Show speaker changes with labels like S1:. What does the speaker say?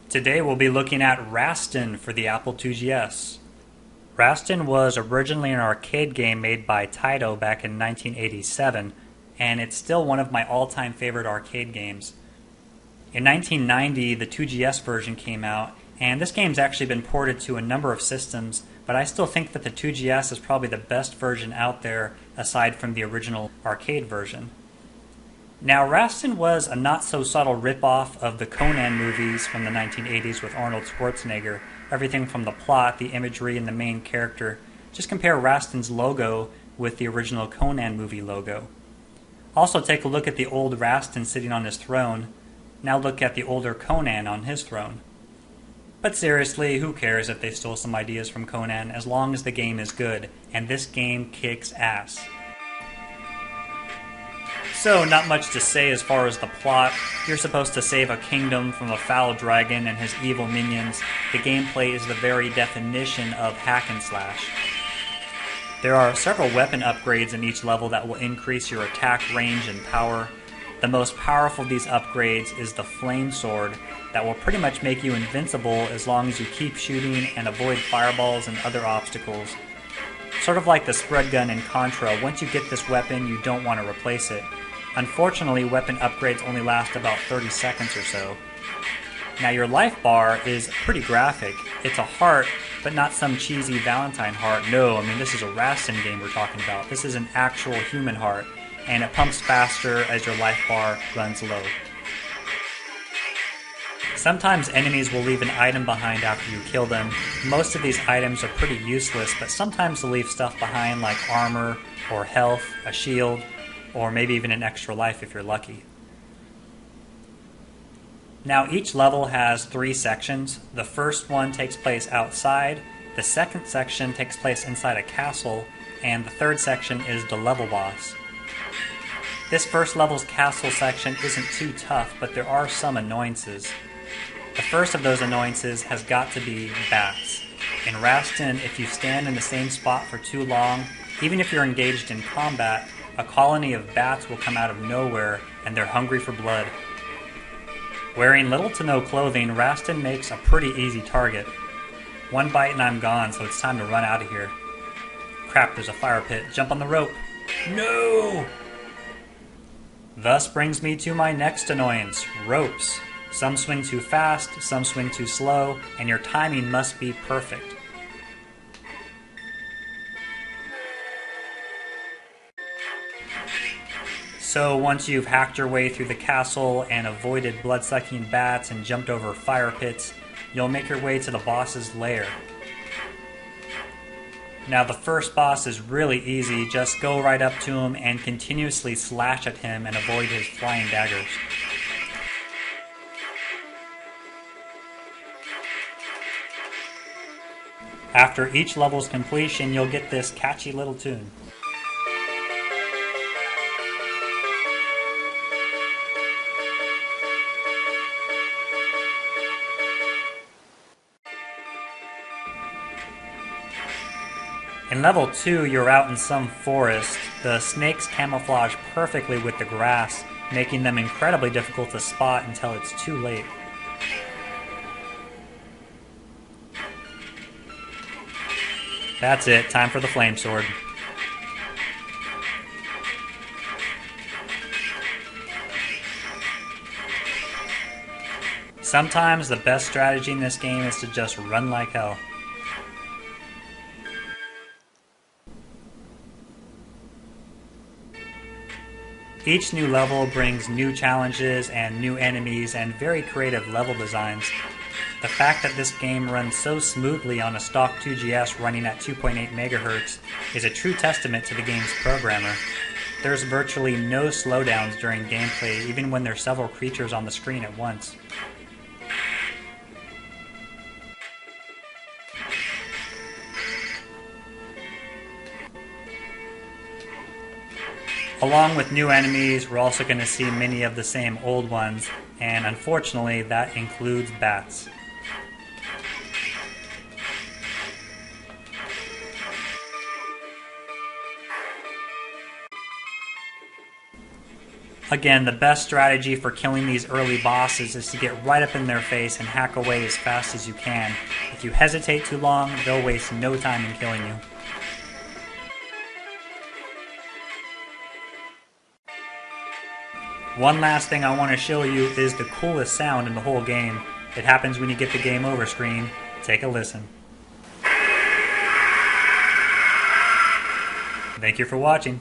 S1: Today we'll be looking at Rastan for the Apple IIGS. Rastan was originally an arcade game made by Taito back in 1987, and it's still one of my all-time favorite arcade games. In 1990, the 2GS version came out, and this game's actually been ported to a number of systems, but I still think that the 2GS is probably the best version out there aside from the original arcade version. Now, Rastan was a not-so-subtle ripoff of the Conan movies from the 1980s with Arnold Schwarzenegger. Everything from the plot, the imagery, and the main character. Just compare Rastan's logo with the original Conan movie logo. Also take a look at the old Rastan sitting on his throne. Now look at the older Conan on his throne. But seriously, who cares if they stole some ideas from Conan as long as the game is good, and this game kicks ass. So, not much to say as far as the plot. You're supposed to save a kingdom from a foul dragon and his evil minions. The gameplay is the very definition of hack and slash. There are several weapon upgrades in each level that will increase your attack range and power. The most powerful of these upgrades is the flame sword that will pretty much make you invincible as long as you keep shooting and avoid fireballs and other obstacles. Sort of like the spread gun in Contra, once you get this weapon you don't want to replace it. Unfortunately, weapon upgrades only last about 30 seconds or so. Now your life bar is pretty graphic. It's a heart, but not some cheesy Valentine heart. No, I mean this is a Rastan game we're talking about. This is an actual human heart, and it pumps faster as your life bar runs low. Sometimes enemies will leave an item behind after you kill them. Most of these items are pretty useless, but sometimes they'll leave stuff behind like armor or health, a shield, or maybe even an extra life if you're lucky. Now each level has 3 sections. The first one takes place outside, the second section takes place inside a castle, and the third section is the level boss. This first level's castle section isn't too tough, but there are some annoyances. The first of those annoyances has got to be bats. In Rastan, if you stand in the same spot for too long, even if you're engaged in combat, a colony of bats will come out of nowhere, and they're hungry for blood. Wearing little to no clothing, Rastan makes a pretty easy target. One bite and I'm gone, so it's time to run out of here. Crap, there's a fire pit. Jump on the rope. No! Thus brings me to my next annoyance, ropes. Some swing too fast, some swing too slow, and your timing must be perfect. So once you've hacked your way through the castle and avoided blood-sucking bats and jumped over fire pits, you'll make your way to the boss's lair. Now the first boss is really easy, just go right up to him and continuously slash at him and avoid his flying daggers. After each level's completion, you'll get this catchy little tune. In level 2, you're out in some forest. The snakes camouflage perfectly with the grass, making them incredibly difficult to spot until it's too late. That's it, time for the flame sword. Sometimes the best strategy in this game is to just run like hell. Each new level brings new challenges and new enemies and very creative level designs. The fact that this game runs so smoothly on a stock 2GS running at 2.8 MHz is a true testament to the game's programmer. There's virtually no slowdowns during gameplay, even when there's several creatures on the screen at once. Along with new enemies, we're also going to see many of the same old ones, and unfortunately that includes bats. Again, the best strategy for killing these early bosses is to get right up in their face and hack away as fast as you can. If you hesitate too long, they'll waste no time in killing you. One last thing I want to show you is the coolest sound in the whole game. It happens when you get the game over screen. Take a listen. Thank you for watching.